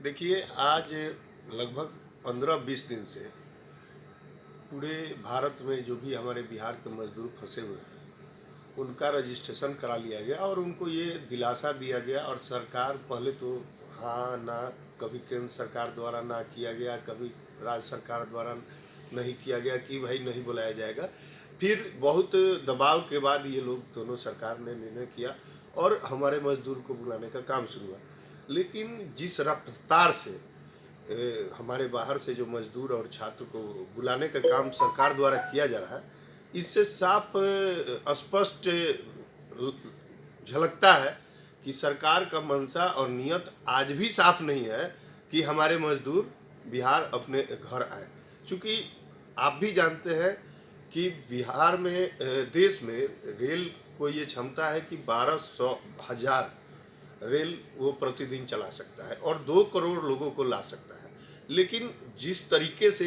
देखिए, आज लगभग 15-20 दिन से पूरे भारत में जो भी हमारे बिहार के मजदूर फंसे हुए हैं, उनका रजिस्ट्रेशन करा लिया गया और उनको ये दिलासा दिया गया। और सरकार पहले तो हाँ ना, कभी केंद्र सरकार द्वारा ना किया गया, कभी राज्य सरकार द्वारा नहीं किया गया कि भाई नहीं बुलाया जाएगा। फिर बहुत दबाव के बाद ये लोग दोनों सरकार ने निर्णय किया और हमारे मजदूर को बुलाने का काम शुरू हुआ। लेकिन जिस रफ्तार से हमारे बाहर से जो मजदूर और छात्र को बुलाने का काम सरकार द्वारा किया जा रहा है, इससे साफ स्पष्ट झलकता है कि सरकार का मंशा और नियत आज भी साफ नहीं है कि हमारे मजदूर बिहार अपने घर आए। क्योंकि आप भी जानते हैं कि बिहार में देश में रेल को ये क्षमता है कि 1200,000 रेल वो प्रतिदिन चला सकता है और 2 करोड़ लोगों को ला सकता है। लेकिन जिस तरीके से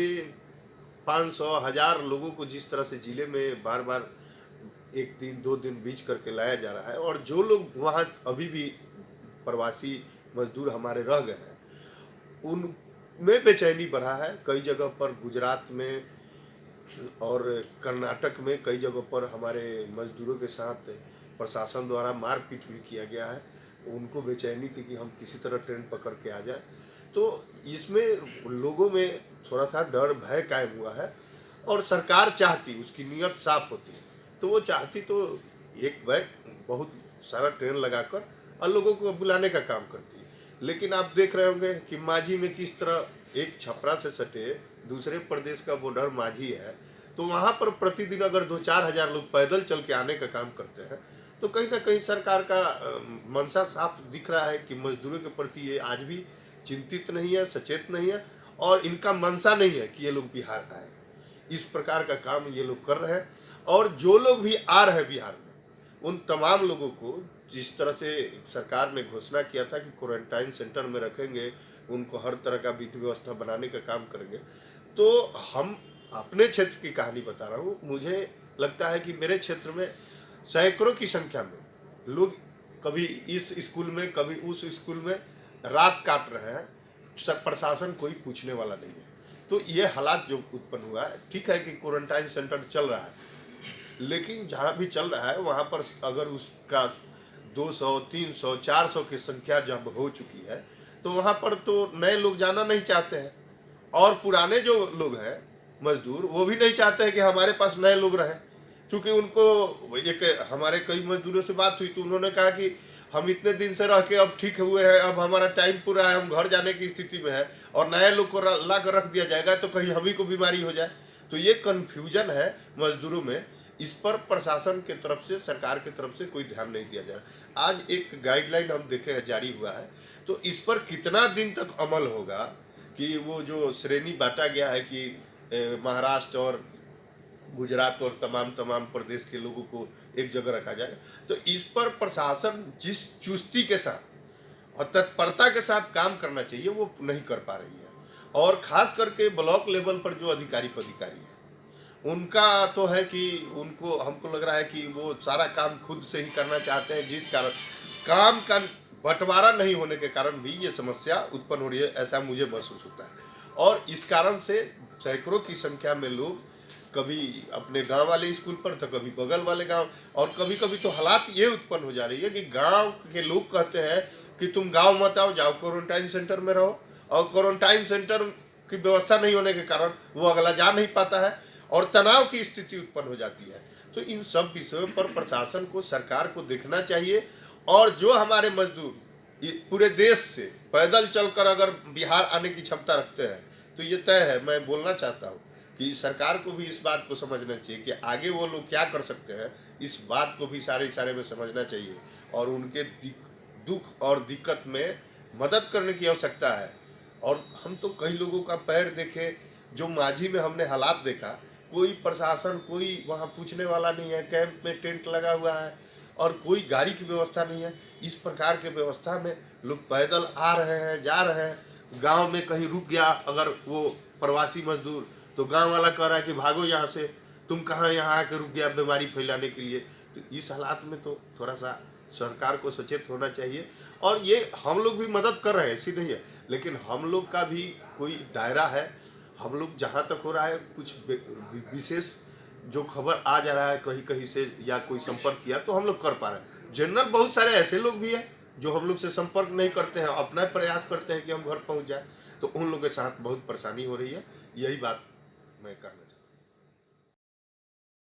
500,000 लोगों को जिस तरह से जिले में बार बार 1 दिन 2 दिन बीच करके लाया जा रहा है, और जो लोग वहाँ अभी भी प्रवासी मजदूर हमारे रह गए हैं, उनमें बेचैनी बढ़ा है। कई जगह पर गुजरात में और कर्नाटक में कई जगहों पर हमारे मजदूरों के साथ प्रशासन द्वारा मारपीट भी किया गया है। उनको बेचैनी थी कि हम किसी तरह ट्रेन पकड़ के आ जाए। तो इसमें लोगों में थोड़ा सा डर भय कायम हुआ है। और सरकार चाहती, उसकी नीयत साफ होती, तो वो चाहती तो एक बैग बहुत सारा ट्रेन लगाकर और लोगों को बुलाने का काम करती। लेकिन आप देख रहे होंगे कि माझी में किस तरह एक छपरा से सटे दूसरे प्रदेश का बॉर्डर माझी है, तो वहाँ पर प्रतिदिन अगर 2-4 हज़ार लोग पैदल चल के आने का काम करते हैं, तो कहीं ना कहीं सरकार का मंशा साफ दिख रहा है कि मजदूरों के प्रति ये आज भी चिंतित नहीं है, सचेत नहीं है, और इनका मंशा नहीं है कि ये लोग बिहार आए। इस प्रकार का काम ये लोग कर रहे हैं। और जो लोग भी आ रहे हैं बिहार में, उन तमाम लोगों को जिस तरह से सरकार ने घोषणा किया था कि क्वारंटाइन सेंटर में रखेंगे, उनको हर तरह का विधि व्यवस्था बनाने का काम करेंगे, तो हम अपने क्षेत्र की कहानी बता रहा हूँ। मुझे लगता है कि मेरे क्षेत्र में सैकड़ों की संख्या में लोग कभी इस स्कूल में कभी उस स्कूल में रात काट रहे हैं। प्रशासन कोई पूछने वाला नहीं है। तो ये हालात जो उत्पन्न हुआ है, ठीक है कि क्वारंटाइन सेंटर चल रहा है, लेकिन जहाँ भी चल रहा है वहाँ पर अगर उसका 200, 300, 400 की संख्या जब हो चुकी है, तो वहाँ पर तो नए लोग जाना नहीं चाहते हैं। और पुराने जो लोग हैं मजदूर, वो भी नहीं चाहते हैं कि हमारे पास नए लोग रहे। क्योंकि उनको एक हमारे कई मजदूरों से बात हुई तो उन्होंने कहा कि हम इतने दिन से रह के अब ठीक हुए हैं, अब हमारा टाइम पूरा है, हम घर जाने की स्थिति में है, और नए लोग को ला कर रख दिया जाएगा तो कहीं हम ही को बीमारी हो जाए। तो ये कन्फ्यूजन है मजदूरों में। इस पर प्रशासन की तरफ से, सरकार की तरफ से कोई ध्यान नहीं दिया जा रहा। आज एक गाइडलाइन हम देखे जारी हुआ है, तो इस पर कितना दिन तक अमल होगा कि वो जो श्रेणी बांटा गया है कि महाराष्ट्र और गुजरात और तमाम प्रदेश के लोगों को एक जगह रखा जाएगा, तो इस पर प्रशासन जिस चुस्ती के साथ और तत्परता के साथ काम करना चाहिए वो नहीं कर पा रही है। और खास करके ब्लॉक लेवल पर जो अधिकारी पदाधिकारी हैं, उनका तो है कि उनको, हमको लग रहा है कि वो सारा काम खुद से ही करना चाहते हैं, जिस कारण काम का बंटवारा नहीं होने के कारण भी ये समस्या उत्पन्न हो रही है, ऐसा मुझे महसूस होता है। और इस कारण से सैकड़ों की संख्या में लोग कभी अपने गांव वाले स्कूल पर, तो कभी बगल वाले गांव, और कभी कभी तो हालात ये उत्पन्न हो जा रही है कि गांव के लोग कहते हैं कि तुम गांव मत आओ, जाओ क्वारंटाइन सेंटर में रहो। और क्वारंटाइन सेंटर की व्यवस्था नहीं होने के कारण वो अगला जा नहीं पाता है और तनाव की स्थिति उत्पन्न हो जाती है। तो इन सब विषयों पर प्रशासन को, सरकार को देखना चाहिए। और जो हमारे मजदूर पूरे देश से पैदल चलकर अगर बिहार आने की क्षमता रखते हैं, तो ये तय है, मैं बोलना चाहता हूँ कि सरकार को भी इस बात को समझना चाहिए कि आगे वो लोग क्या कर सकते हैं। इस बात को भी सारे इशारे में समझना चाहिए और उनके दुख और दिक्कत में मदद करने की आवश्यकता है। और हम तो कई लोगों का पैर देखे, जो माझी में हमने हालात देखा, कोई प्रशासन, कोई वहाँ पूछने वाला नहीं है, कैंप में टेंट लगा हुआ है और कोई गाड़ी की व्यवस्था नहीं है। इस प्रकार के व्यवस्था में लोग पैदल आ रहे हैं, जा रहे हैं। गांव में कहीं रुक गया अगर वो प्रवासी मजदूर, तो गांव वाला कह रहा है कि भागो यहाँ से, तुम कहाँ यहाँ आकर रुक गया बीमारी फैलाने के लिए। तो इस हालात में तो थोड़ा सा सरकार को सचेत होना चाहिए और ये हम लोग भी मदद कर रहे हैं, ऐसी नहीं है, लेकिन हम लोग का भी कोई दायरा है। हम लोग जहाँ तक हो रहा है कुछ विशेष जो खबर आ जा रहा है कहीं कहीं से या कोई संपर्क किया तो हम लोग कर पा रहे हैं। जनरल बहुत सारे ऐसे लोग भी हैं जो हम लोग से संपर्क नहीं करते हैं, अपना प्रयास करते हैं कि हम घर पहुंच जाए, तो उन लोगों के साथ बहुत परेशानी हो रही है। यही बात मैं कहना चाहता हूँ।